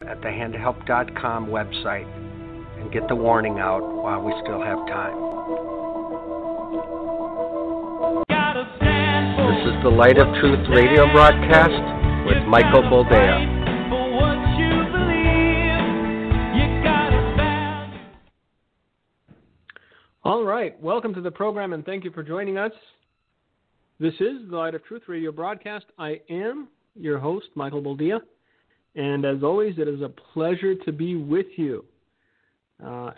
at the handhelp.com website and get the warning out while we still have time. This is the Light of Truth radio broadcast with Michael Boldea. All right, welcome to the program and thank you for joining us. This is the Light of Truth radio broadcast. I am your host, Michael Boldea, and as always, it is a pleasure to be with you.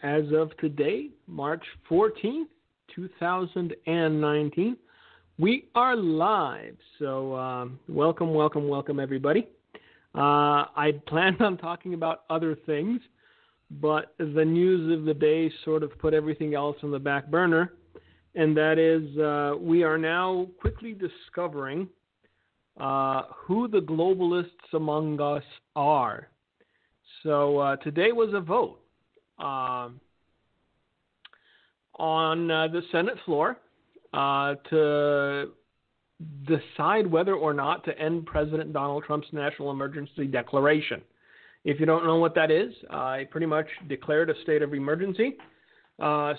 As of today, March 14th, 2019, we are live, so welcome, everybody. I planned on talking about other things, but the news of the day sort of put everything else on the back burner, and that is we are now quickly discovering who the globalists among us are. So today was a vote on the Senate floor to decide whether or not to end President Donald Trump's national emergency declaration. If you don't know what that is, I pretty much declared a state of emergency,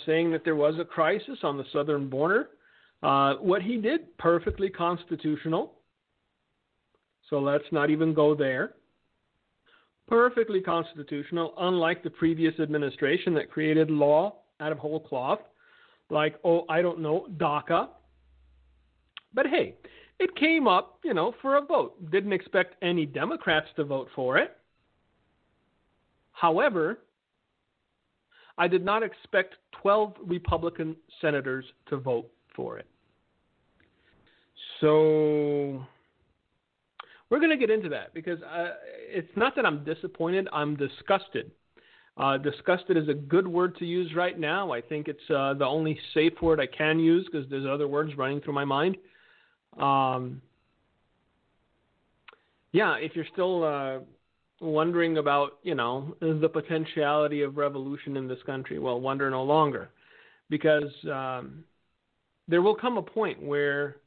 saying that there was a crisis on the southern border. What he did, perfectly constitutional. So let's not even go there. Perfectly constitutional, unlike the previous administration that created law out of whole cloth, like, DACA. But hey, it came up, for a vote. Didn't expect any Democrats to vote for it. However, I did not expect 12 Republican senators to vote for it. So we're going to get into that because it's not that I'm disappointed, I'm disgusted. Disgusted is a good word to use right now. I think it's the only safe word I can use because there's other words running through my mind. If you're still wondering about, the potentiality of revolution in this country, well, wonder no longer. Because there will come a point where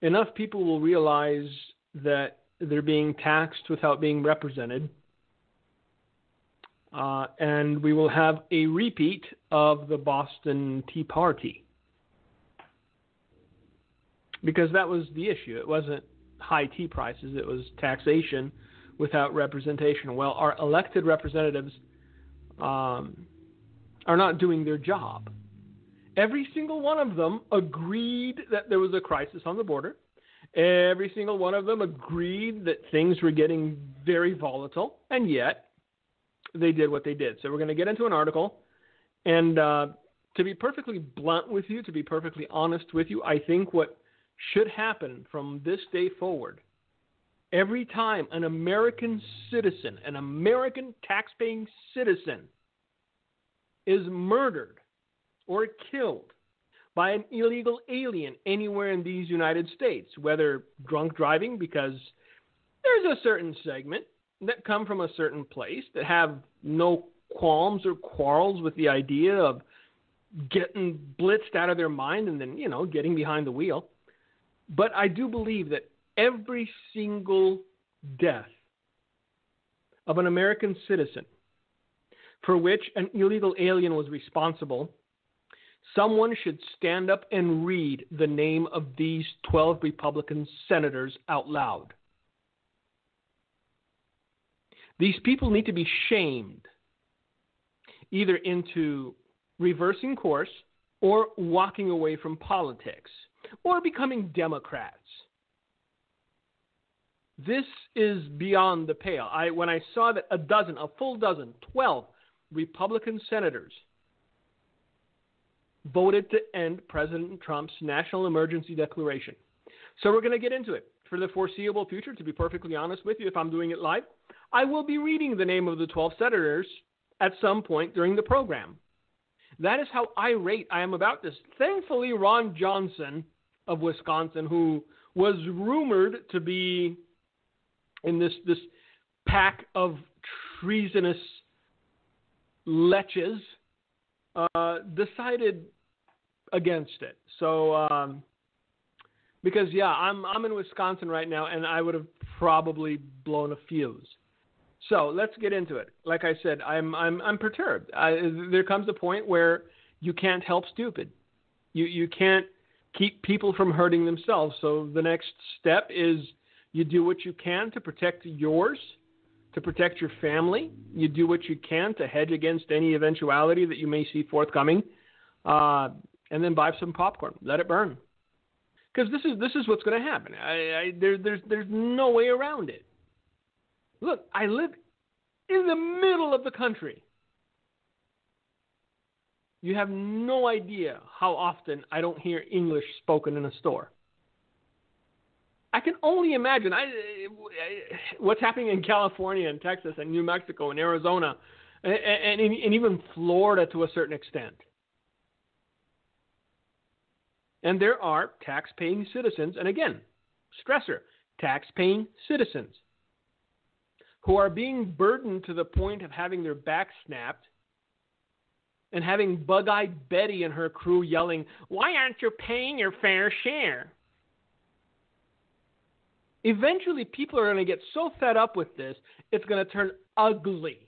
enough people will realize that they're being taxed without being represented. And we will have a repeat of the Boston Tea Party. Because that was the issue. It wasn't high tea prices. It was taxation without representation. Well, our elected representatives are not doing their job. Every single one of them agreed that there was a crisis on the border. Every single one of them agreed that things were getting very volatile, and yet they did what they did. So we're going to get into an article, and to be perfectly blunt with you, to be perfectly honest with you, I think what should happen from this day forward, every time an American citizen, an American taxpaying citizen, is murdered or killed by an illegal alien anywhere in these United States, whether drunk driving, because there's a certain segment that come from a certain place that have no qualms or quarrels with the idea of getting blitzed out of their mind and then, getting behind the wheel. But I do believe that every single death of an American citizen for which an illegal alien was responsible, someone should stand up and read the name of these 12 Republican senators out loud. These people need to be shamed, either into reversing course or walking away from politics or becoming Democrats. This is beyond the pale. When I saw that a full dozen, 12 Republican senators voted to end President Trump's national emergency declaration. So we're going to get into it. For the foreseeable future, to be perfectly honest with you, if I'm doing it live, I will be reading the name of the 12 senators at some point during the program. That is how irate I am about this. Thankfully, Ron Johnson of Wisconsin, who was rumored to be in this pack of treasonous leches, decided against it. So, because I'm in Wisconsin right now, and I would have probably blown a fuse. So let's get into it. Like I said, I'm perturbed. There comes a point where you can't help stupid. You can't keep people from hurting themselves. So the next step is you do what you can to protect yours, to protect your family. You do what you can to hedge against any eventuality that you may see forthcoming, and then buy some popcorn. Let it burn. Because this is what's going to happen. There's no way around it. Look, I live in the middle of the country. You have no idea how often I don't hear English spoken in a store. I can only imagine what's happening in California and Texas and New Mexico and Arizona and even Florida to a certain extent. And there are tax-paying citizens, and again, stressor, tax-paying citizens, who are being burdened to the point of having their back snapped and having Bug-Eyed Betty and her crew yelling, "Why aren't you paying your fair share?" Eventually, people are going to get so fed up with this, it's going to turn ugly.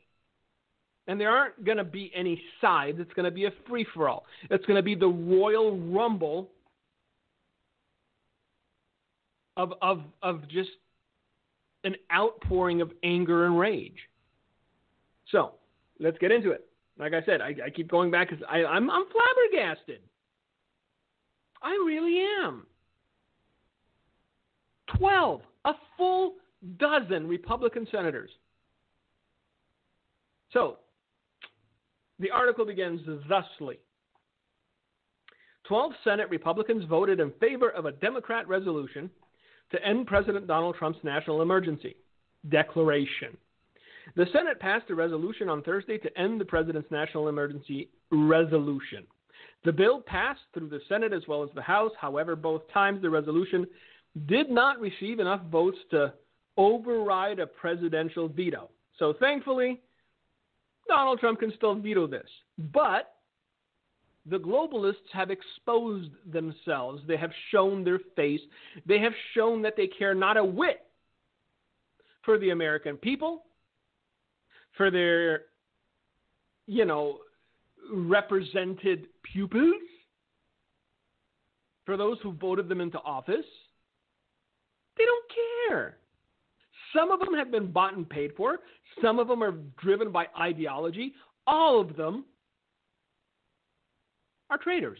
And there aren't going to be any sides. It's going to be a free-for-all. It's going to be the Royal Rumble of just an outpouring of anger and rage. So, let's get into it. Like I said, I keep going back because I'm flabbergasted. I really am. 12, a full dozen Republican senators. So, the article begins thusly. 12 Senate Republicans voted in favor of a Democrat resolution to end President Donald Trump's national emergency declaration. The Senate passed a resolution on Thursday to end the president's national emergency resolution. The bill passed through the Senate as well as the House. However, both times the resolution did not receive enough votes to override a presidential veto. So thankfully, Donald Trump can still veto this. But the globalists have exposed themselves. They have shown their face. They have shown that they care not a whit for the American people, for their, represented pupils, for those who voted them into office. They don't care. Some of them have been bought and paid for. Some of them are driven by ideology. All of them are traitors.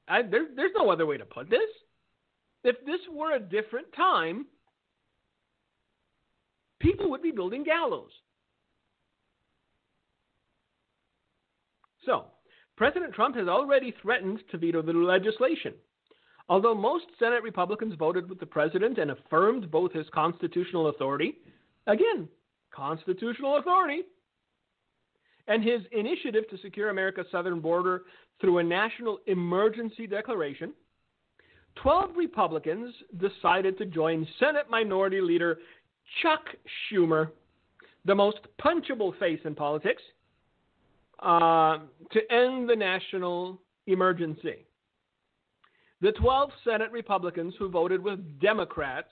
There's no other way to put this. If this were a different time, people would be building gallows. So, President Trump has already threatened to veto the legislation. Although most Senate Republicans voted with the president and affirmed both his constitutional authority, again, constitutional authority, and his initiative to secure America's southern border through a national emergency declaration, 12 Republicans decided to join Senate Minority Leader Chuck Schumer, the most punchable face in politics, to end the national emergency. The 12 Senate Republicans who voted with Democrats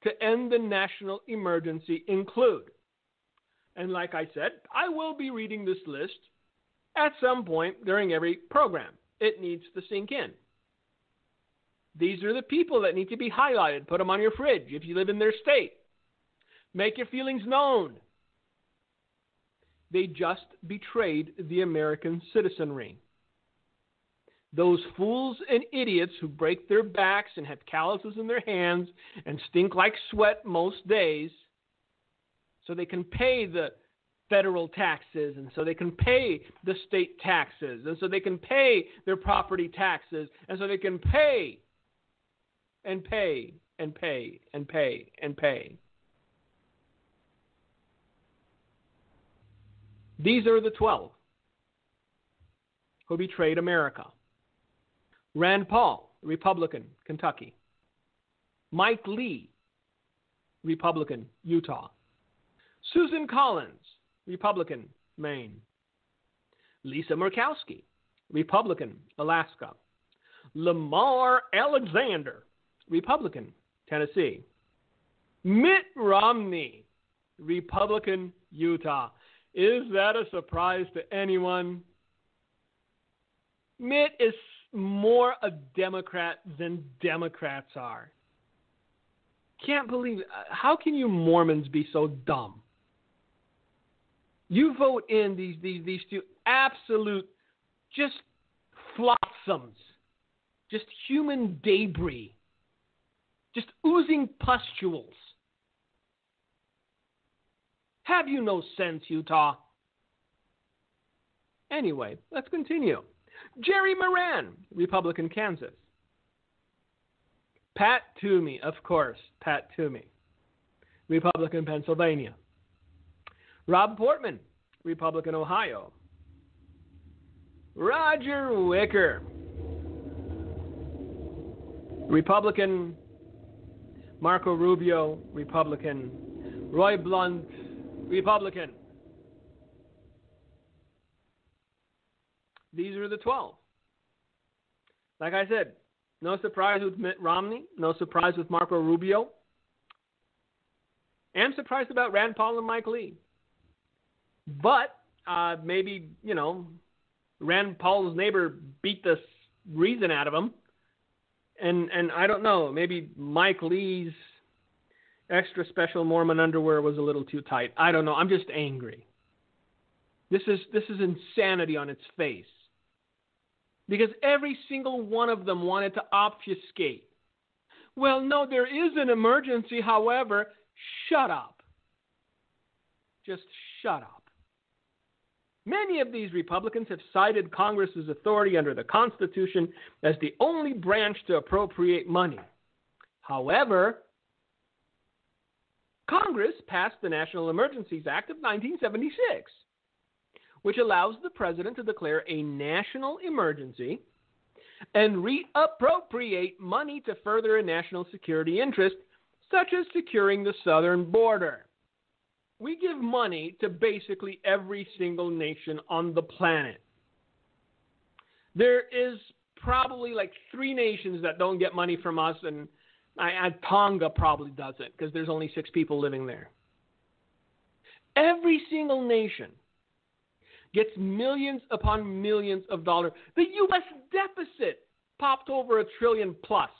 to end the national emergency include, and like I said, I will be reading this list at some point during every program. It needs to sink in. These are the people that need to be highlighted. Put them on your fridge if you live in their state. Make your feelings known. They just betrayed the American citizenry. Those fools and idiots who break their backs and have calluses in their hands and stink like sweat most days so they can pay the federal taxes and so they can pay the state taxes and so they can pay their property taxes and so they can pay and pay and pay and pay and pay. These are the 12 who betrayed America. Rand Paul, Republican, Kentucky. Mike Lee, Republican, Utah. Susan Collins, Republican, Maine. Lisa Murkowski, Republican, Alaska. Lamar Alexander, Republican, Tennessee. Mitt Romney, Republican Utah. Is that a surprise to anyone? Mitt is more a Democrat than Democrats are. Can't believe it. How can you Mormons be so dumb? You vote in these two absolute just flotsams, just human debris, just oozing pustules. Have you no sense, Utah? Anyway, let's continue. Jerry Moran, Republican Kansas. Pat Toomey, of course, Pat Toomey, Republican Pennsylvania. Rob Portman, Republican Ohio. Roger Wicker, Republican. Marco Rubio, Republican. Roy Blunt, Republican. These are the 12. Like I said, no surprise with Mitt Romney, no surprise with Marco Rubio. I'm surprised about Rand Paul and Mike Lee. But maybe, Rand Paul's neighbor beat the reason out of him. And I don't know, maybe Mike Lee's extra special Mormon underwear was a little too tight. I don't know. I'm just angry. This is insanity on its face. Because every single one of them wanted to obfuscate. Well, no, there is an emergency. However, shut up. Just shut up. Many of these Republicans have cited Congress's authority under the Constitution as the only branch to appropriate money. However, Congress passed the National Emergencies Act of 1976, which allows the president to declare a national emergency and reappropriate money to further a national security interest, such as securing the southern border. We give money to basically every single nation on the planet. There is probably like 3 nations that don't get money from us, and Tonga probably doesn't because there's only 6 people living there. Every single nation gets millions upon millions of dollars. The U.S. deficit popped over $1 trillion plus.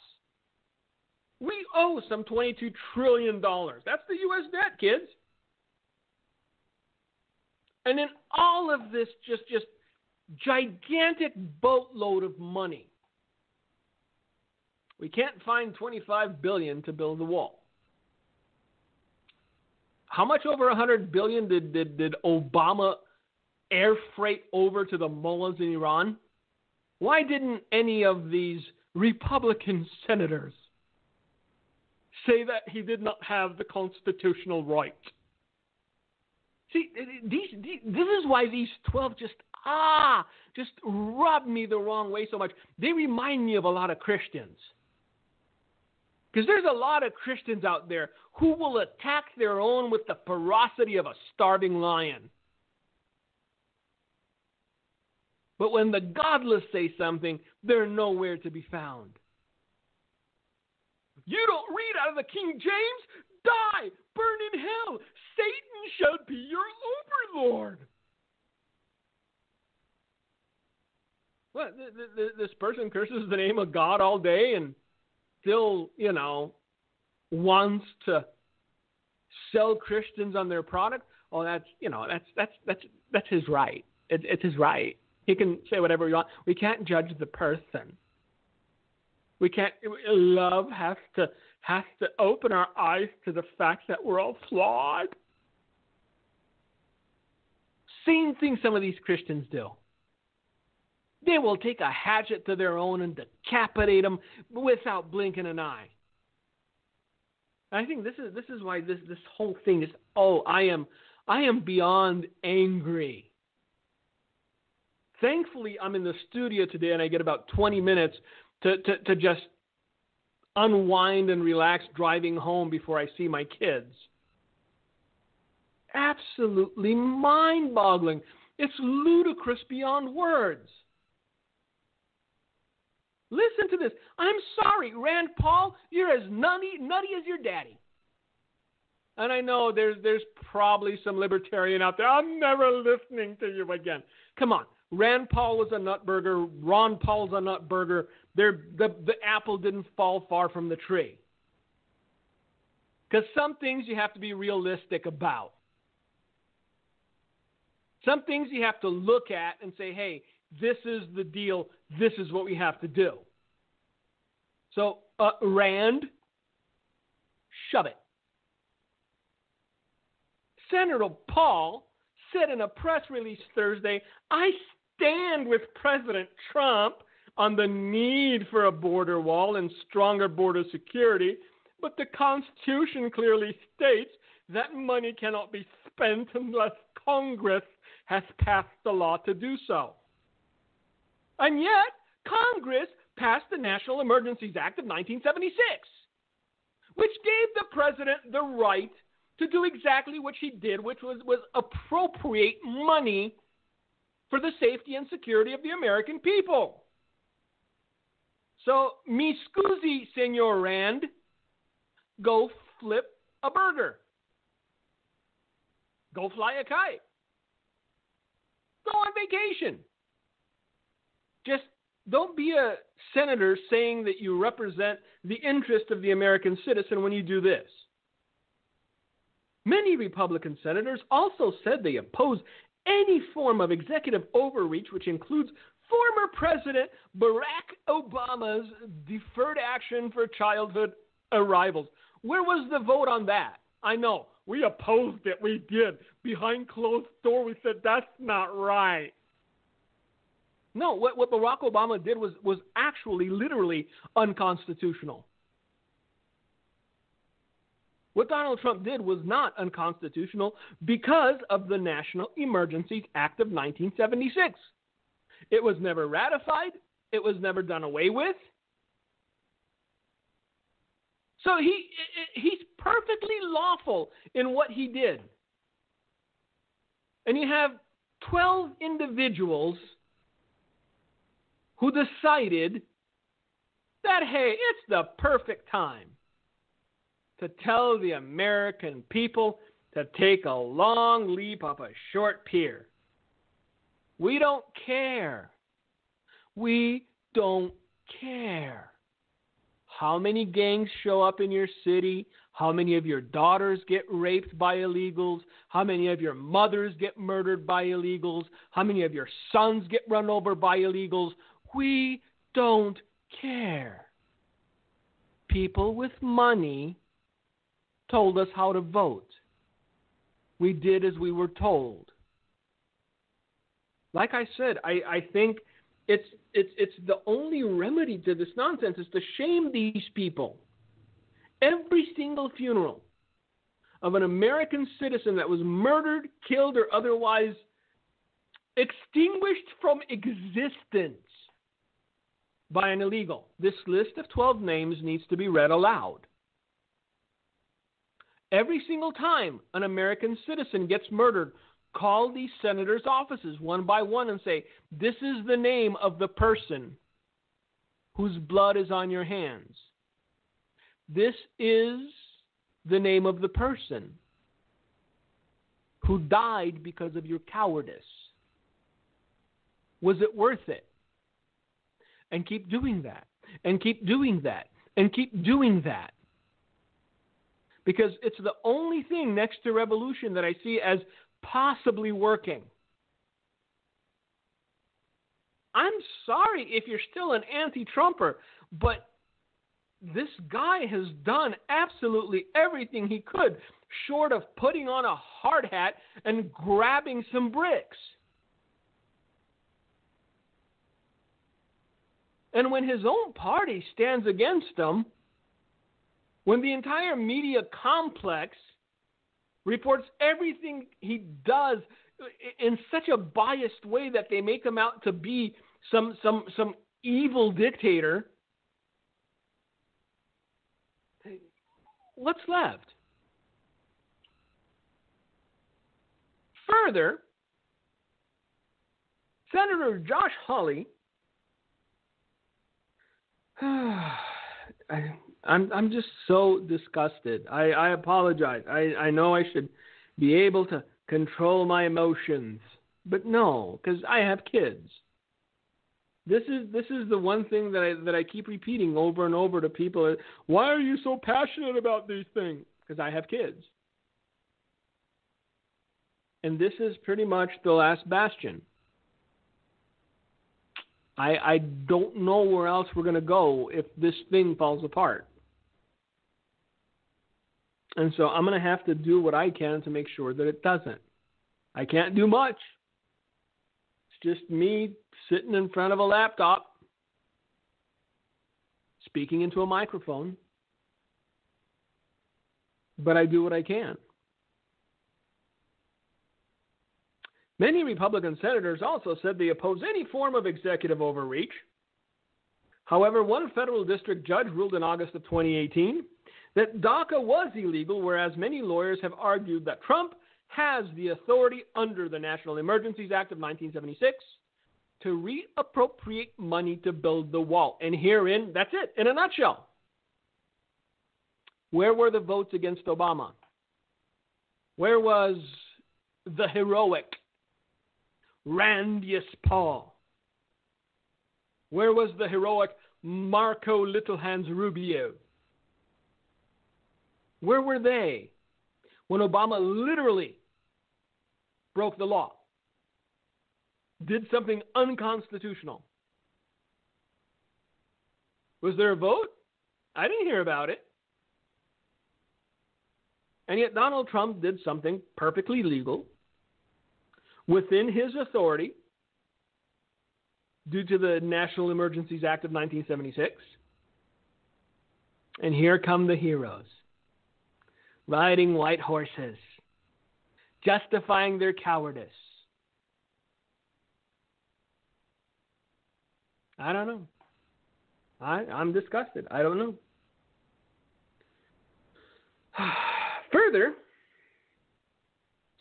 We owe some $22 trillion. That's the U.S. debt, kids. And then all of this just gigantic boatload of money. We can't find $25 billion to build the wall. How much over $100 billion did Obama air freight over to the mullahs in Iran? Why didn't any of these Republican senators say that he did not have the constitutional right? See, this is why these 12 just rub me the wrong way so much. They remind me of a lot of Christians. Because there's a lot of Christians out there who will attack their own with the ferocity of a starving lion. But when the godless say something, they're nowhere to be found. You don't read out of the King James? Die! Burn in hell! Satan shall be your overlord! What? This person curses the name of God all day and still, wants to sell Christians on their product? Oh, that's his right. It's his right. He can say whatever he wants. We can't judge the person. We can't. Love has to open our eyes to the fact that we're all flawed. Same thing some of these Christians do. They will take a hatchet to their own and decapitate them without blinking an eye. I think this is why this whole thing is. I am beyond angry. Thankfully, I'm in the studio today and I get about 20 minutes to just unwind and relax driving home before I see my kids. Absolutely mind-boggling. It's ludicrous beyond words. Listen to this. I'm sorry, Rand Paul, you're as nutty as your daddy. And I know there's probably some libertarian out there. I'm never listening to you again. Come on. Rand Paul was a nutburger. Ron Paul's a nutburger. The apple didn't fall far from the tree. Because some things you have to be realistic about. Some things you have to look at and say, hey, this is the deal. This is what we have to do. So, Rand, shove it. Senator Paul said in a press release Thursday, I stand with President Trump on the need for a border wall and stronger border security, but the Constitution clearly states that money cannot be spent unless Congress has passed the law to do so. And yet, Congress passed the National Emergencies Act of 1976, which gave the president the right to do exactly what she did, which was appropriate money for the safety and security of the American people. So, mi scusi, Senor Rand, go flip a burger. Go fly a kite. Go on vacation. Just don't be a senator saying that you represent the interest of the American citizen when you do this. Many Republican senators also said they oppose any form of executive overreach, which includes former President Barack Obama's deferred action for childhood arrivals. Where was the vote on that? I know. We opposed it. We did. Behind closed door, we said, that's not right. No, what Barack Obama did was actually literally unconstitutional. What Donald Trump did was not unconstitutional because of the National Emergencies Act of 1976. It was never ratified. It was never done away with. So he's perfectly lawful in what he did. And you have 12 individuals who decided that, hey, it's the perfect time to tell the American people to take a long leap up a short pier. We don't care. We don't care how many gangs show up in your city, how many of your daughters get raped by illegals, how many of your mothers get murdered by illegals, how many of your sons get run over by illegals. We don't care. People with money told us how to vote. We did as we were told. Like I said, I think it's the only remedy to this nonsense is to shame these people. Every single funeral of an American citizen that was murdered, killed, or otherwise extinguished from existence by an illegal. This list of 12 names needs to be read aloud. Every single time an American citizen gets murdered, call these senators' offices one by one and say, this is the name of the person whose blood is on your hands. This is the name of the person who died because of your cowardice. Was it worth it? And keep doing that, and keep doing that, and keep doing that. Because it's the only thing next to revolution that I see as possibly working. I'm sorry if you're still an anti-Trumper, but this guy has done absolutely everything he could, short of putting on a hard hat and grabbing some bricks. And when his own party stands against him, when the entire media complex reports everything he does in such a biased way that they make him out to be some evil dictator, what's left? Further, Senator Josh Hawley, I'm just so disgusted. I apologize. I know I should be able to control my emotions, but no, because I have kids. This is the one thing that I keep repeating over and over to people. Why are you so passionate about these things? Because I have kids. And this is pretty much the last bastion. I don't know where else we're going to go if this thing falls apart. And so I'm going to have to do what I can to make sure that it doesn't. I can't do much. It's just me sitting in front of a laptop, speaking into a microphone. But I do what I can. Many Republican senators also said they oppose any form of executive overreach. However, one federal district judge ruled in August of 2018 that DACA was illegal, whereas many lawyers have argued that Trump has the authority under the National Emergencies Act of 1976 to reappropriate money to build the wall. And herein, that's it, in a nutshell. Where were the votes against Obama? Where was the heroic Randius Paul? Where was the heroic Marco Littlehands Rubio? Where were they when Obama literally broke the law, did something unconstitutional? Was there a vote? I didn't hear about it. And yet Donald Trump did something perfectly legal within his authority due to the National Emergencies Act of 1976. And here come the heroes, riding white horses, justifying their cowardice. I don't know. I'm disgusted. I don't know. Further,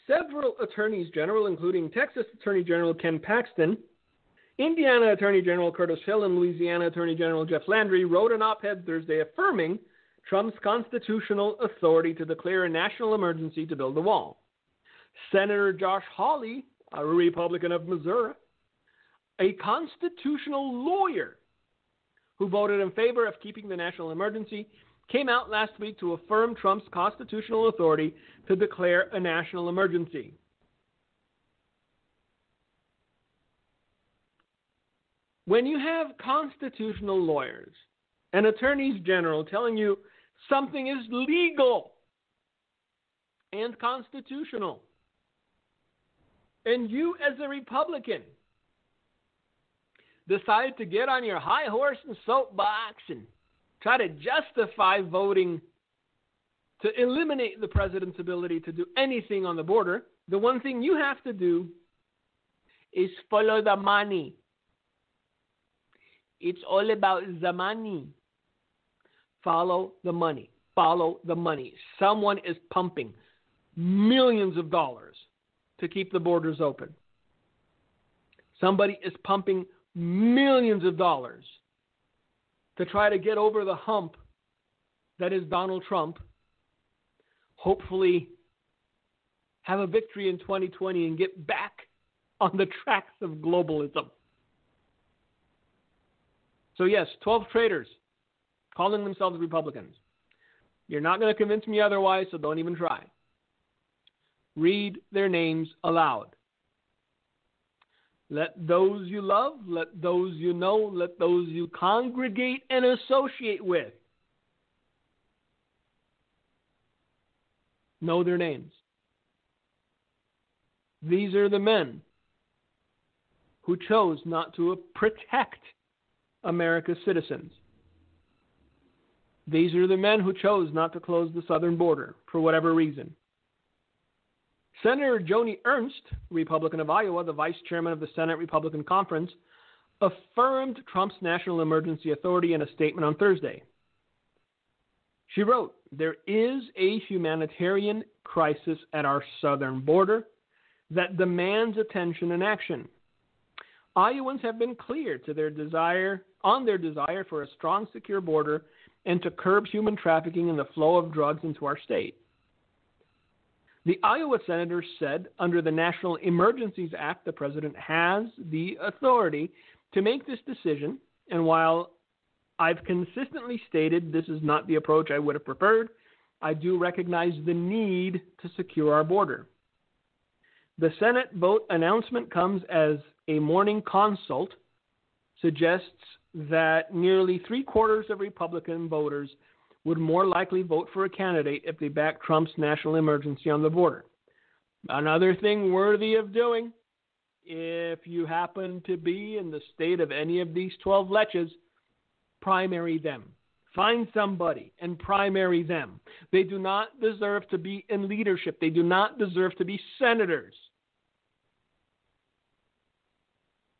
several attorneys general, including Texas Attorney General Ken Paxton, Indiana Attorney General Curtis Hill, and Louisiana Attorney General Jeff Landry, wrote an op-ed Thursday affirming Trump's constitutional authority to declare a national emergency to build the wall. Senator Josh Hawley, a Republican of Missouri, a constitutional lawyer who voted in favor of keeping the national emergency, came out last week to affirm Trump's constitutional authority to declare a national emergency. When you have constitutional lawyers and attorneys general telling you something is legal and constitutional, and you as a Republican decide to get on your high horse and soapbox and try to justify voting to eliminate the president's ability to do anything on the border, the one thing you have to do is follow the money. It's all about the money. Follow the money. Follow the money. Someone is pumping millions of dollars to keep the borders open. Somebody is pumping millions of dollars to try to get over the hump that is Donald Trump, hopefully have a victory in 2020 and get back on the tracks of globalism. So yes, 12 traitors calling themselves Republicans. You're not going to convince me otherwise, so don't even try. Read their names aloud. Let those you love, let those you know, let those you congregate and associate with know their names. These are the men who chose not to protect America's citizens. These are the men who chose not to close the southern border for whatever reason. Senator Joni Ernst, Republican of Iowa, the vice chairman of the Senate Republican Conference, affirmed Trump's national emergency authority in a statement on Thursday. She wrote, "There is a humanitarian crisis at our southern border that demands attention and action. Iowans have been clear to their desire for a strong, secure border and to curb human trafficking and the flow of drugs into our state. The Iowa senator said under the National Emergencies Act, the president has the authority to make this decision, and while I've consistently stated this is not the approach I would have preferred, I do recognize the need to secure our border. The Senate vote announcement comes as a Morning Consult suggests that nearly 3/4 of Republican voters would more likely vote for a candidate if they back Trump's national emergency on the border. Another thing worthy of doing, if you happen to be in the state of any of these 12 leches, primary them. Find somebody and primary them. They do not deserve to be in leadership. They do not deserve to be senators.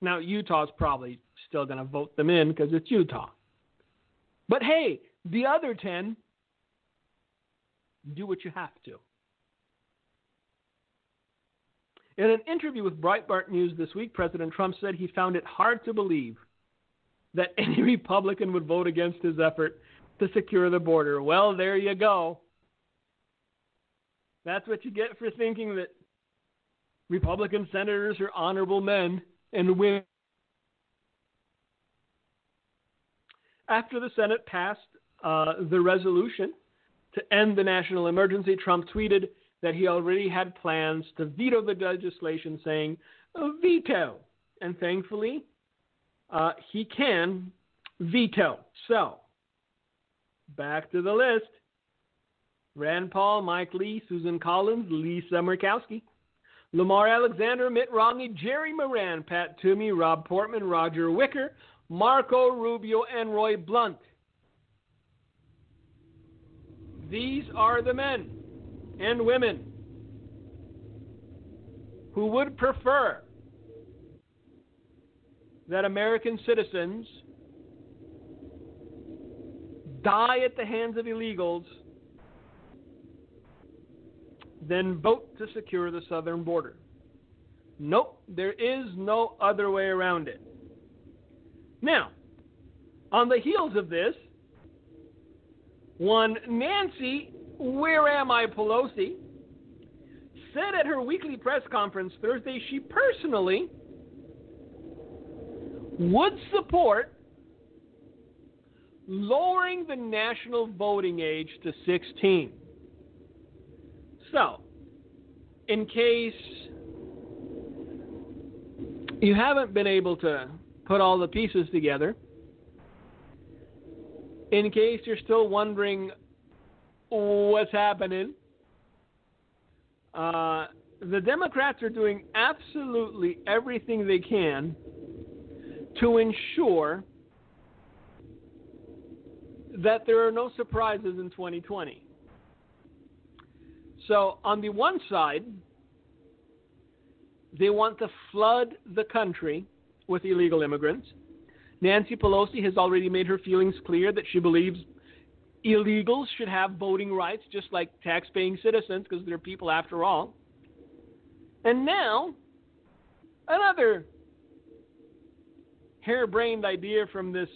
Now, Utah's probably still going to vote them in because it's Utah. But hey, the other 10, do what you have to. In an interview with Breitbart News this week, President Trump said he found it hard to believe that any Republican would vote against his effort to secure the border. Well, there you go. That's what you get for thinking that Republican senators are honorable men and women. After the Senate passed the resolution to end the national emergency, Trump tweeted that he already had plans to veto the legislation, saying, veto. And thankfully, he can veto. So, back to the list. Rand Paul, Mike Lee, Susan Collins, Lisa Murkowski, Lamar Alexander, Mitt Romney, Jerry Moran, Pat Toomey, Rob Portman, Roger Wicker, Marco Rubio, and Roy Blunt. These are the men and women who would prefer that American citizens die at the hands of illegals than vote to secure the southern border. Nope, there is no other way around it. Now, on the heels of this, one Nancy, where am I Pelosi, said at her weekly press conference Thursday she personally would support lowering the national voting age to 16. So, in case you haven't been able to put all the pieces together, in case you're still wondering what's happening, the Democrats are doing absolutely everything they can to ensure that there are no surprises in 2020. So on the one side, they want to flood the country with illegal immigrants. Nancy Pelosi has already made her feelings clear that she believes illegals should have voting rights just like tax-paying citizens because they're people after all. And now, another harebrained idea from this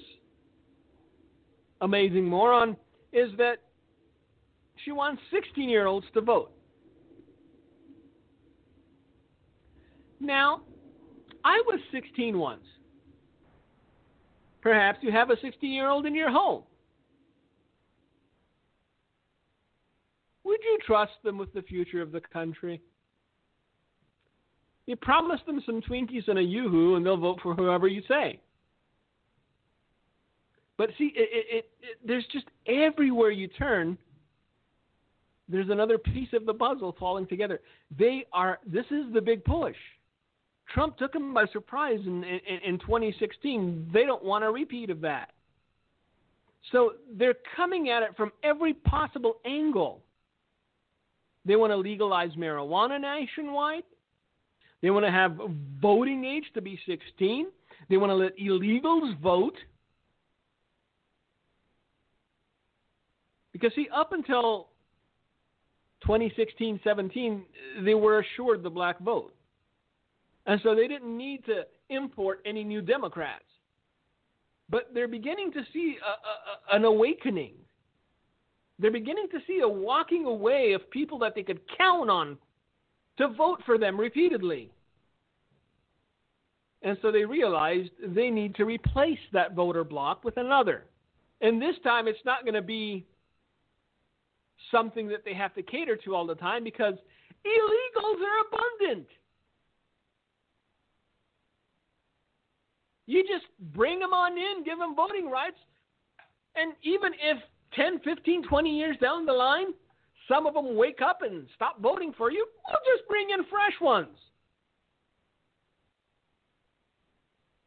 amazing moron is that she wants 16-year-olds to vote. Now, I was 16 once. Perhaps you have a 16-year-old in your home. Would you trust them with the future of the country? You promise them some Twinkies and a Yoo-hoo, and they'll vote for whoever you say. But see, there's just everywhere you turn, there's another piece of the puzzle falling together. This is the big push. Trump took them by surprise in 2016. They don't want a repeat of that. So they're coming at it from every possible angle. They want to legalize marijuana nationwide. They want to have voting age to be 16. They want to let illegals vote. Because, see, up until 2016-17, they were assured the black vote. And so they didn't need to import any new Democrats. But they're beginning to see an awakening. They're beginning to see a walking away of people that they could count on to vote for them repeatedly. And so they realized they need to replace that voter bloc with another. And this time it's not going to be something that they have to cater to all the time because illegals are abundant. You just bring them on in, give them voting rights, and even if 10, 15, 20 years down the line, some of them wake up and stop voting for you, we'll just bring in fresh ones.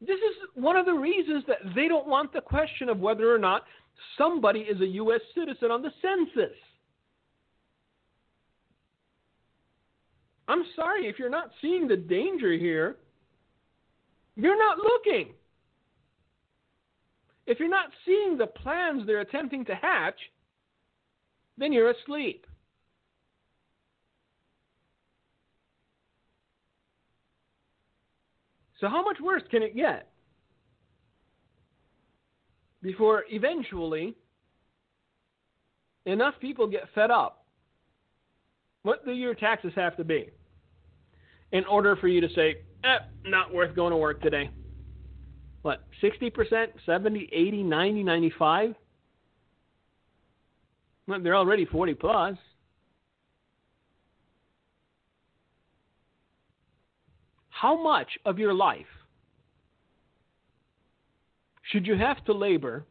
This is one of the reasons that they don't want the question of whether or not somebody is a U.S. citizen on the census. I'm sorry, if you're not seeing the danger here, you're not looking. If you're not seeing the plans they're attempting to hatch, then you're asleep. So how much worse can it get before eventually enough people get fed up? What do your taxes have to be in order for you to say, not worth going to work today? What, 60%, 70, 80, 90, 95? Well, they're already 40 plus. How much of your life should you have to labor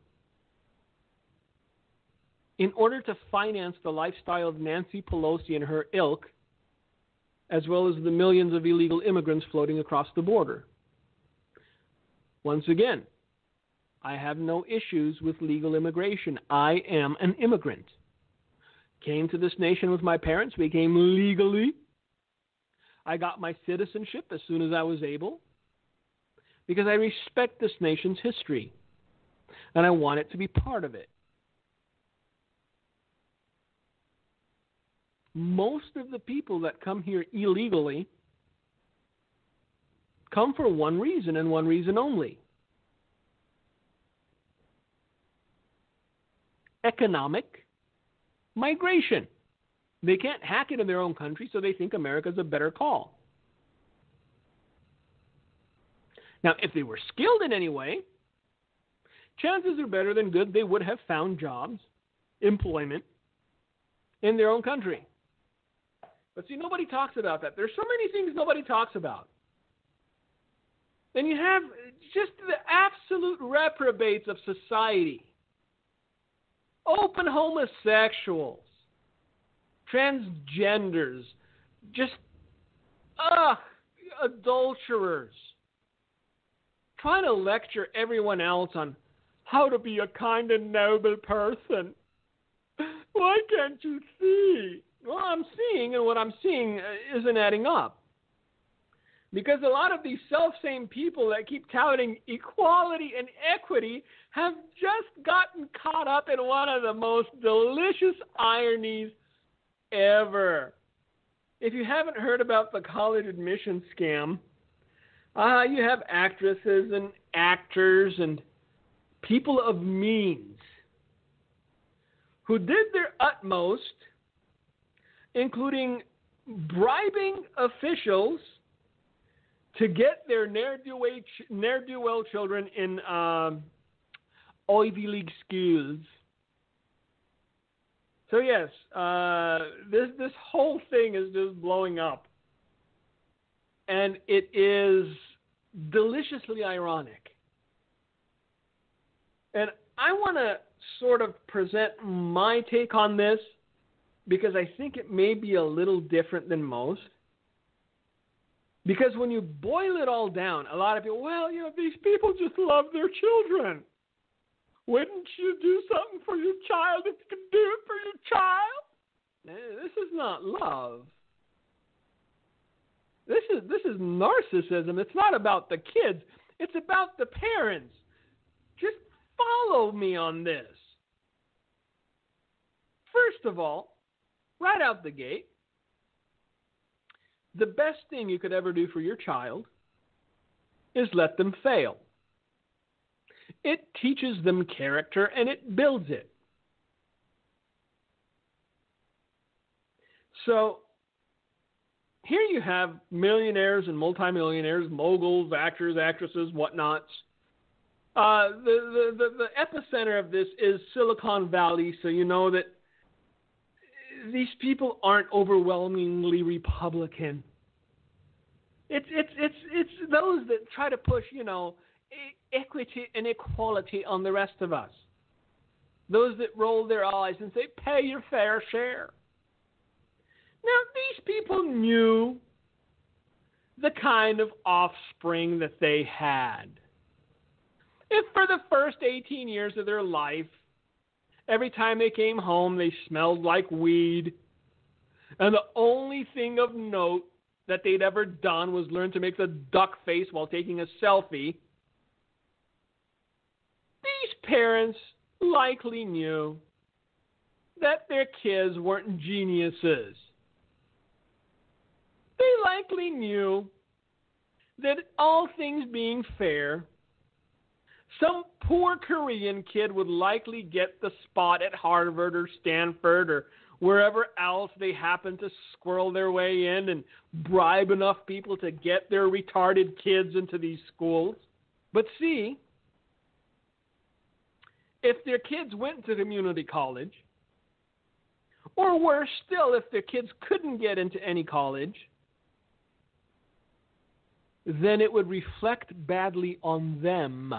in order to finance the lifestyle of Nancy Pelosi and her ilk, as well as the millions of illegal immigrants floating across the border? Once again, I have no issues with legal immigration. I am an immigrant. Came to this nation with my parents, became legally. I got my citizenship as soon as I was able because I respect this nation's history and I want it to be part of it. Most of the people that come here illegally come for one reason and one reason only: economic migration. They can't hack it in their own country, so they think America's a better call. Now, if they were skilled in any way, chances are better than good they would have found jobs, employment in their own country. But see, nobody talks about that. There's so many things nobody talks about. Then you have just the absolute reprobates of society. Open homosexuals, transgenders, just adulterers, trying to lecture everyone else on how to be a kind and noble person. Why can't you see? Well, I'm seeing, and what I'm seeing isn't adding up. Because a lot of these self-same people that keep touting equality and equity have just gotten caught up in one of the most delicious ironies ever. If you haven't heard about the college admission scam, you have actresses and actors and people of means who did their utmost, including bribing officials to get their ne'er-do-well children in Ivy League schools. So yes, this whole thing is just blowing up. And it is deliciously ironic. And I want to sort of present my take on this because I think it may be a little different than most. Because when you boil it all down, a lot of people, these people just love their children. Wouldn't you do something for your child if you could do it for your child? This is not love. This is narcissism. It's not about the kids. It's about the parents. Just follow me on this. First of all, right out the gate, the best thing you could ever do for your child is let them fail. It teaches them character and it builds it. So here you have millionaires and multimillionaires, moguls, actors, actresses, whatnots. The epicenter of this is Silicon Valley, so you know that these people aren't overwhelmingly Republican. It's those that try to push, equity and equality on the rest of us. Those that roll their eyes and say, pay your fair share. Now, these people knew the kind of offspring that they had. If for the first 18 years of their life, every time they came home, they smelled like weed, and the only thing of note that they'd ever done was learn to make the duck face while taking a selfie, these parents likely knew that their kids weren't geniuses. They likely knew that all things being fair, some poor Korean kid would likely get the spot at Harvard or Stanford or wherever else they happen to squirrel their way in and bribe enough people to get their retarded kids into these schools. But see, if their kids went to community college, or worse still, if their kids couldn't get into any college, then it would reflect badly on them.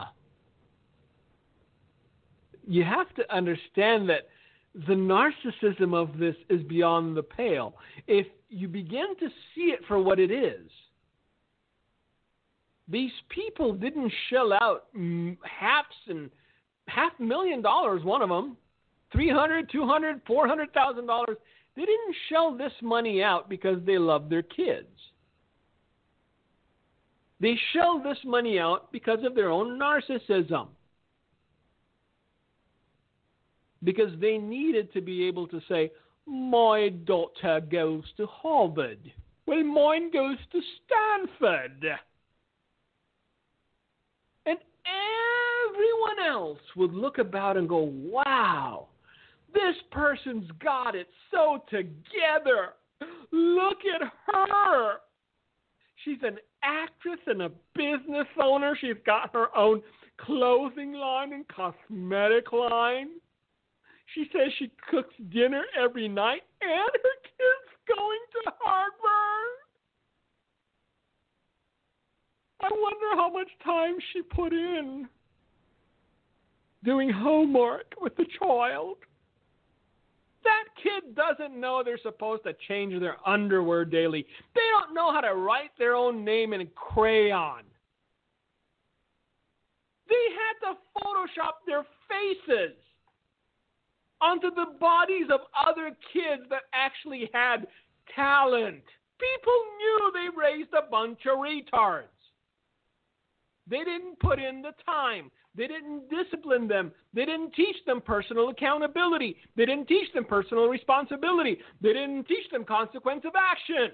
You have to understand that the narcissism of this is beyond the pale. If you begin to see it for what it is, these people didn't shell out $500,000, one of them, $300,000, $200,000, $400,000. They didn't shell this money out because they love their kids. They shelled this money out because of their own narcissism. Because they needed to be able to say, my daughter goes to Harvard. Well, mine goes to Stanford. And everyone else would look about and go, wow, this person's got it so together. Look at her. She's an actress and a business owner. She's got her own clothing line and cosmetic line. She says she cooks dinner every night, and her kid's going to Harvard. I wonder how much time she put in doing homework with the child. That kid doesn't know they're supposed to change their underwear daily. They don't know how to write their own name in crayon. They had to Photoshop their faces onto the bodies of other kids that actually had talent. People knew they raised a bunch of retards. They didn't put in the time. They didn't discipline them. They didn't teach them personal accountability. They didn't teach them personal responsibility. They didn't teach them consequence of action.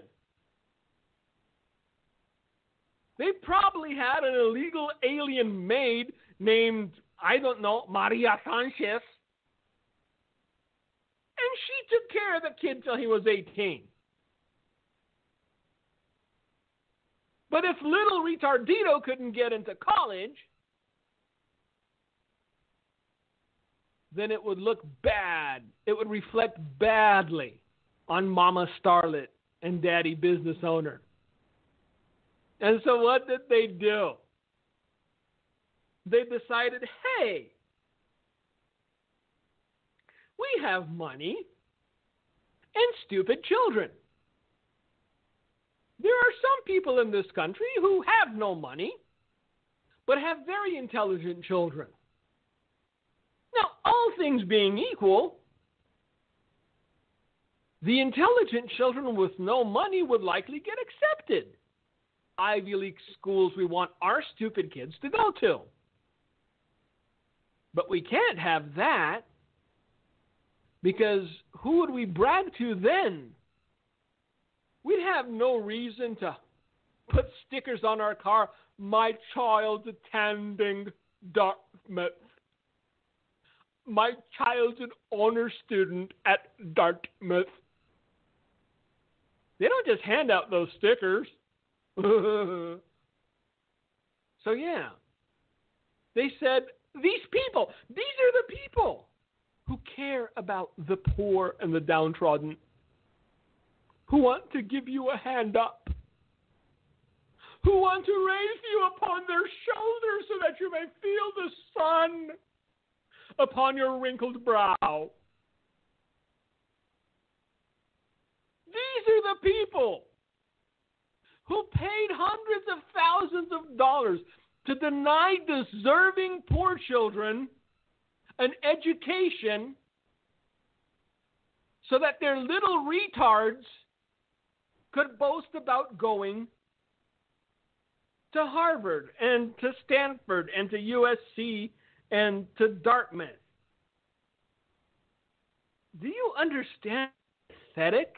They probably had an illegal alien maid named, I don't know, Maria Sanchez. And she took care of the kid till he was 18. But if little retardito couldn't get into college, then it would look bad. It would reflect badly on Mama Starlet and Daddy Business Owner. And so what did they do? They decided, hey, we have money and stupid children. There are some people in this country who have no money, but have very intelligent children. Now, all things being equal, the intelligent children with no money would likely get accepted. Ivy League schools we want our stupid kids to go to. But we can't have that, because who would we brag to then? We'd have no reason to put stickers on our car, my child's attending Dartmouth. My child's an honor student at Dartmouth. They don't just hand out those stickers. So, yeah. They said, these are the people who care about the poor and the downtrodden, who want to give you a hand up, who want to raise you upon their shoulders so that you may feel the sun upon your wrinkled brow. These are the people who paid hundreds of thousands of dollars to deny deserving poor children an education so that their little retards could boast about going to Harvard and to Stanford and to USC and to Dartmouth. Do you understand how pathetic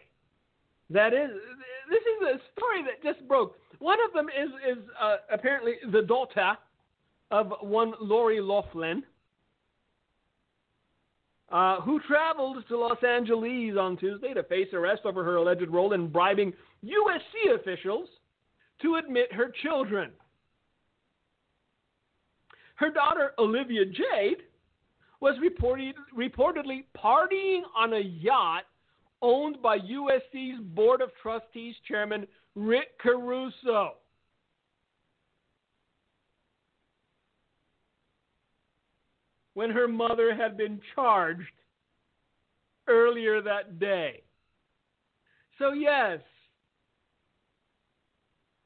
that is? This is a story that just broke. One of them is apparently the daughter of one Lori Loughlin, who traveled to Los Angeles on Tuesday to face arrest over her alleged role in bribing USC officials to admit her children. Her daughter, Olivia Jade, was reportedly partying on a yacht owned by USC's Board of Trustees Chairman Rick Caruso. When her mother had been charged earlier that day. So yes,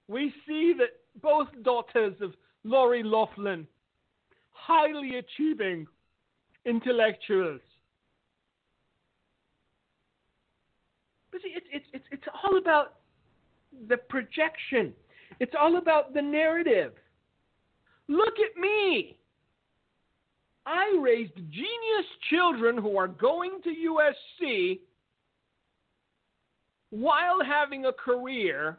we see that both daughters of Lori Loughlin, highly achieving intellectuals. But see, it's all about the projection. It's all about the narrative. Look at me. I raised genius children who are going to USC while having a career.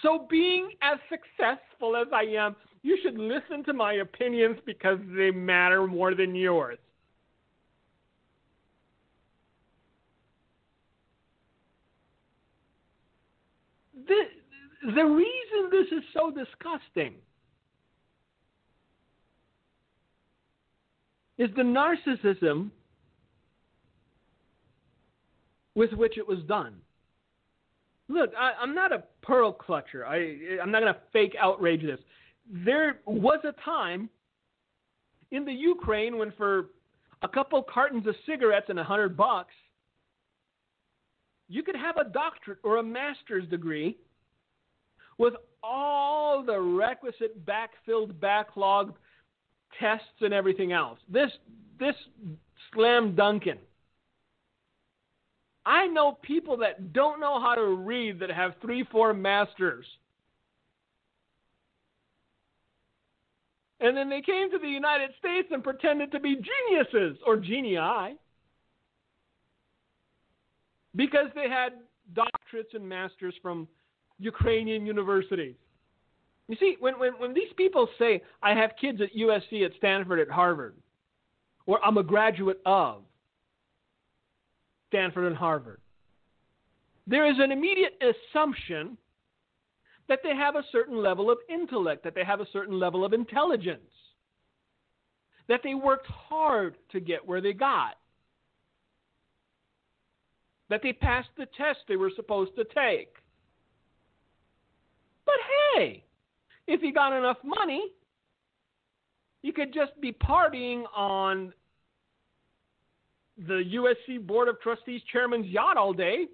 So being as successful as I am, you should listen to my opinions because they matter more than yours. The reason this is so disgusting is the narcissism with which it was done. Look, I'm not a pearl clutcher. I'm not going to fake outrage this. There was a time in the Ukraine when for a couple cartons of cigarettes and $100, you could have a doctorate or a master's degree with all the requisite backlogged tests and everything else. This slam dunking. I know people that don't know how to read that have 3-4 masters. And then they came to the United States and pretended to be geniuses or genii because they had doctorates and masters from Ukrainian universities. You see, when these people say, I have kids at USC, at Stanford, at Harvard, or I'm a graduate of Stanford and Harvard, there is an immediate assumption that they have a certain level of intellect, that they have a certain level of intelligence, that they worked hard to get where they got, that they passed the test they were supposed to take. But hey, if you got enough money, you could just be partying on the USC Board of Trustees chairman's yacht all day,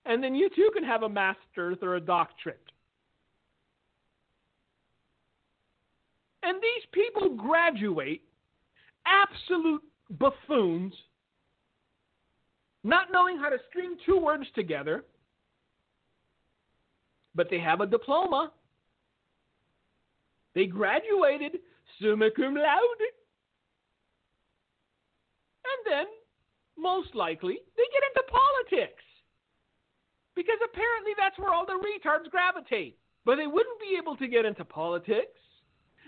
and then you too can have a master's or a doctorate. And these people graduate absolute buffoons, not knowing how to string two words together, but they have a diploma. They graduated summa cum laude. And then, most likely, they get into politics. Because apparently that's where all the retards gravitate. But they wouldn't be able to get into politics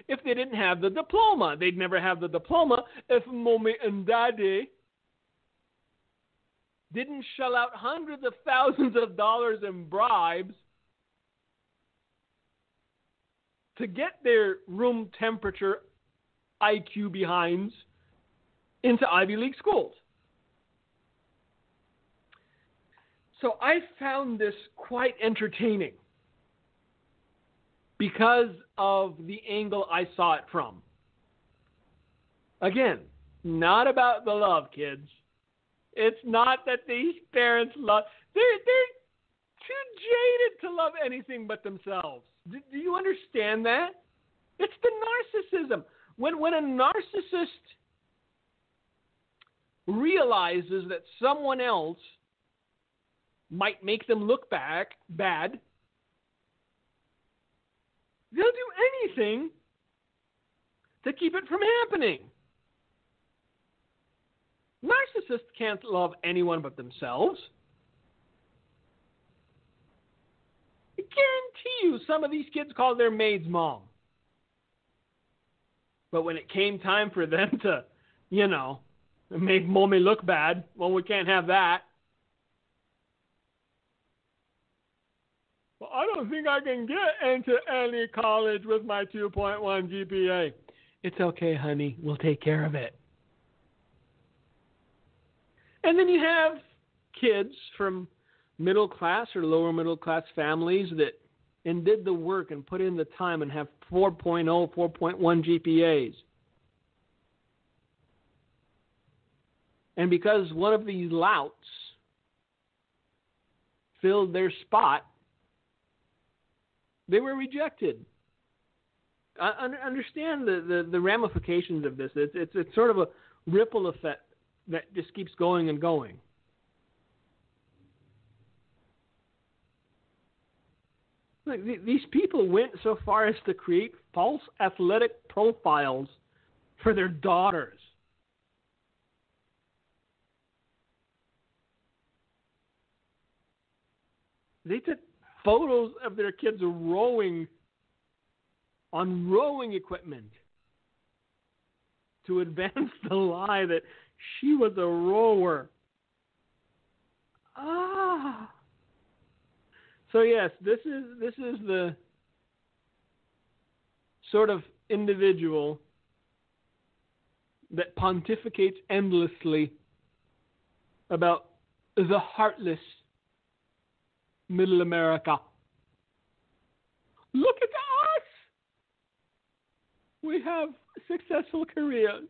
if they didn't have the diploma. They'd never have the diploma if mommy and daddy didn't shell out hundreds of thousands of dollars in bribes to get their room temperature IQ behinds into Ivy League schools. So I found this quite entertaining because of the angle I saw it from. Again, not about the love, kids. It's not that these parents love. They're too jaded to love anything but themselves. Do you understand that? It's the narcissism. When a narcissist realizes that someone else might make them look bad, they'll do anything to keep it from happening. Narcissists can't love anyone but themselves. I guarantee you some of these kids called their maids mom. But when it came time for them to, make mommy look bad, well, we can't have that. Well, I don't think I can get into any college with my 2.1 GPA. It's okay, honey. We'll take care of it. And then you have kids from middle class or lower middle class families that did the work and put in the time and have 4.0, 4.1 GPAs. And because one of these louts filled their spot, they were rejected. Understand the ramifications of this. It's sort of a ripple effect that just keeps going and going. Like, these people went so far as to create false athletic profiles for their daughters. They took photos of their kids rowing on rowing equipment to advance the lie that she was a rower. So yes, this is the sort of individual that pontificates endlessly about the heartless Middle America. Look at us! We have successful careers.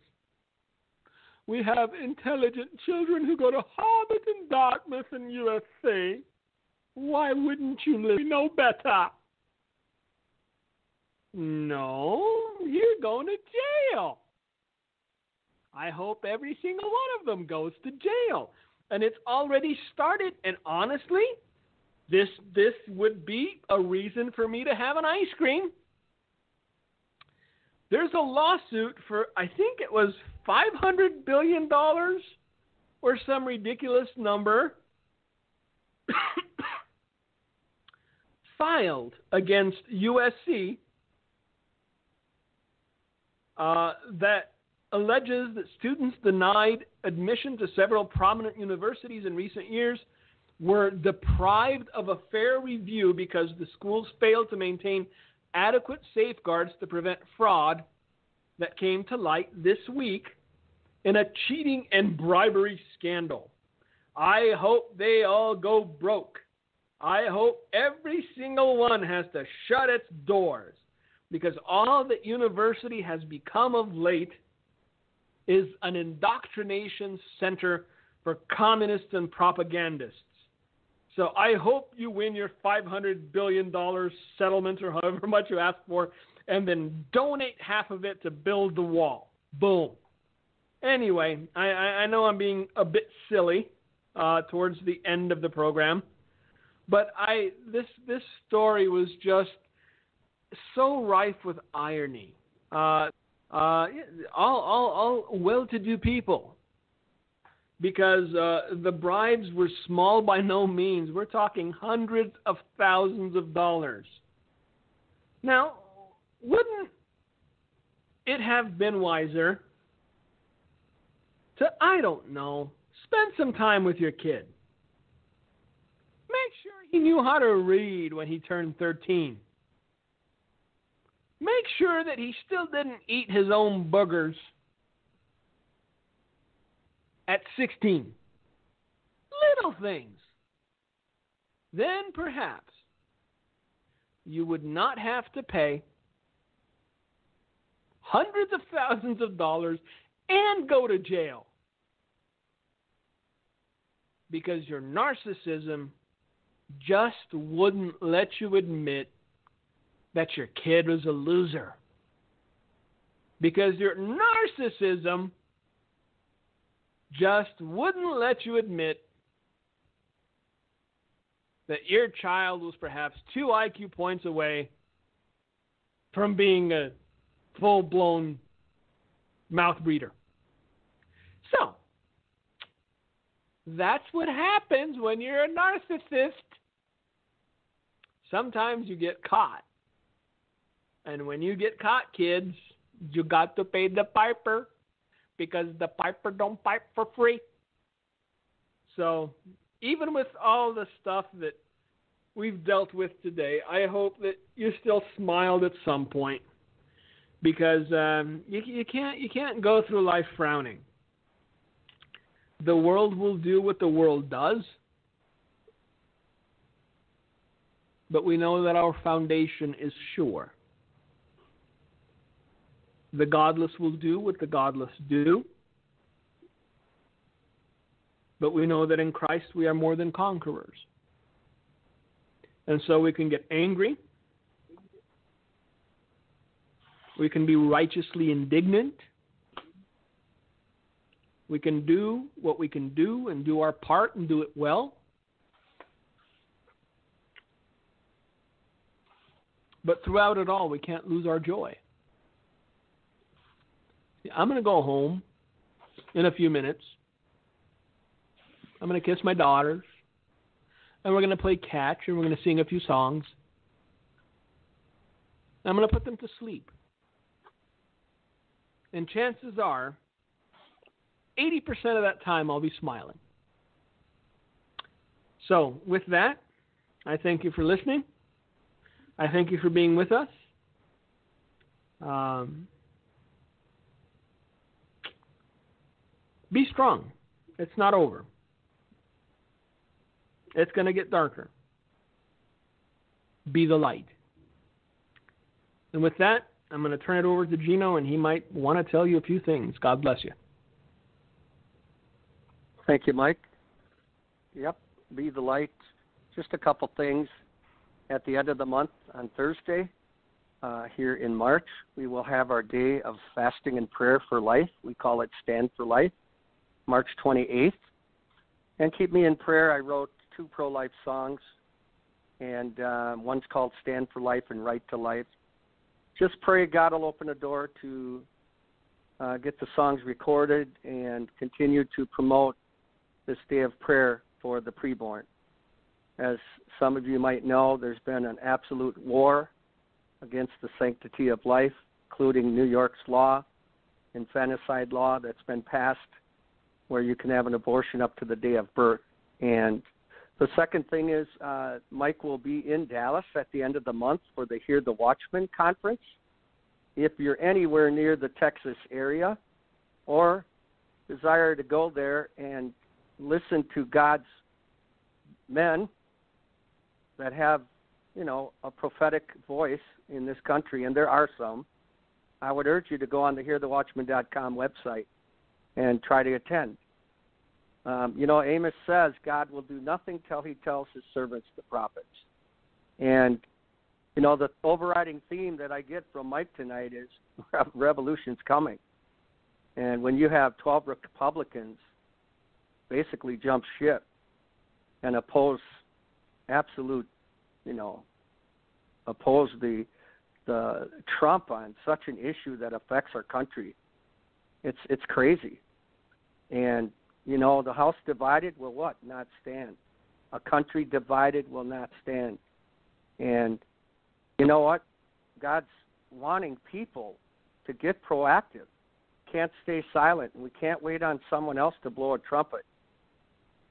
We have intelligent children who go to Harvard and Dartmouth and USC. Why wouldn't you know better? No, you're going to jail. I hope every single one of them goes to jail. And it's already started. And honestly, this would be a reason for me to have an ice cream. There's a lawsuit for, I think it was $500 billion or some ridiculous number filed against USC that alleges that students denied admission to several prominent universities in recent years were deprived of a fair review because the schools failed to maintain adequate safeguards to prevent fraud that came to light this week in a cheating and bribery scandal. I hope they all go broke. I hope every single one has to shut its doors, because all that university has become of late is an indoctrination center for communists and propagandists. So I hope you win your $500 billion settlement or however much you ask for, and then donate half of it to build the wall. Boom. Anyway, I know I'm being a bit silly towards the end of the program, but this story was just so rife with irony. All well-to-do people, because the bribes were small by no means. We're talking hundreds of thousands of dollars. Now, wouldn't it have been wiser to, I don't know, spend some time with your kid? Make sure he knew how to read when he turned 13. Make sure that he still didn't eat his own boogers at 16. Little things. Then perhaps you would not have to pay hundreds of thousands of dollars and go to jail because your narcissism just wouldn't let you admit that your kid was a loser. Because your narcissism just wouldn't let you admit that your child was perhaps 2 IQ points away from being a full-blown mouth breather. So, that's what happens when you're a narcissist. Sometimes you get caught. And when you get caught, kids, you got to pay the piper because the piper don't pipe for free. So, even with all the stuff that we've dealt with today, I hope that you still smiled at some point because you can't go through life frowning. The world will do what the world does, but we know that our foundation is sure. The godless will do what the godless do, but we know that in Christ we are more than conquerors. And so we can get angry. We can be righteously indignant. We can do what we can do and do our part and do it well. But throughout it all, we can't lose our joy. I'm going to go home in a few minutes. I'm going to kiss my daughters. And we're going to play catch and we're going to sing a few songs. I'm going to put them to sleep. And chances are, 80% of that time I'll be smiling. So, with that, I thank you for listening. I thank you for being with us. Be strong. It's not over. It's going to get darker. Be the light. And with that, I'm going to turn it over to Gino, and he might want to tell you a few things. God bless you. Thank you, Mike. Yep, be the light. Just a couple things. At the end of the month on Thursday, here in March, we will have our day of fasting and prayer for life. We call it Stand for Life, March 28th. And keep me in prayer. I wrote 2 pro-life songs, and one's called Stand for Life and Right to Life. Just pray God will open a door to get the songs recorded and continue to promote this day of prayer for the preborn. As some of you might know, there's been an absolute war against the sanctity of life, including New York's law, infanticide law that's been passed, where you can have an abortion up to the day of birth. And the second thing is Mike will be in Dallas at the end of the month for the Hear the Watchman conference. If you're anywhere near the Texas area or desire to go there and listen to God's men that have, a prophetic voice in this country, and there are some, I would urge you to go on the hearthewatchman.com website and try to attend. Amos says God will do nothing till he tells his servants, the prophets. And, the overriding theme that I get from Mike tonight is revolution's coming. And when you have 12 Republicans basically jump ship and oppose oppose the Trump on such an issue that affects our country, it's crazy. And the house divided will what? Not stand. A country divided will not stand. And you know what? God's wanting people to get proactive. Can't stay silent, and we can't wait on someone else to blow a trumpet.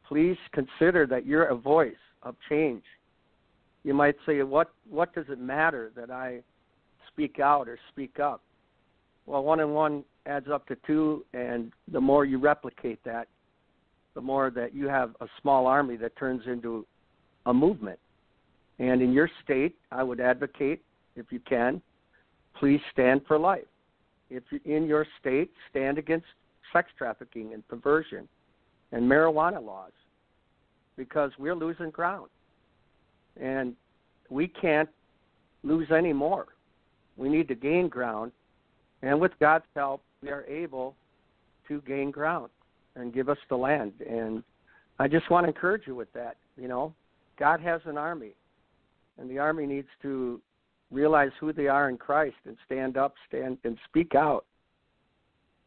Please consider that you're a voice of change. You might say, what does it matter that I speak out or speak up? Well, 1 and 1 adds up to 2, and the more you replicate that, the more that you have a small army that turns into a movement. And in your state, I would advocate, if you can, please stand for life. If you're in your state, stand against sex trafficking and perversion and marijuana laws, because we're losing ground. And we can't lose any more. We need to gain ground. And with God's help, we are able to gain ground and give us the land. And I just want to encourage you with that. You know, God has an army, and the army needs to realize who they are in Christ and stand up, stand and speak out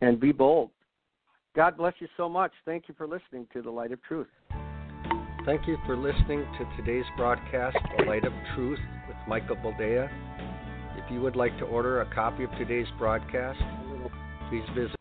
and be bold. God bless you so much. Thank you for listening to The Light of Truth. Thank you for listening to today's broadcast, The Light of Truth with Michael Boldea. If you would like to order a copy of today's broadcast, please visit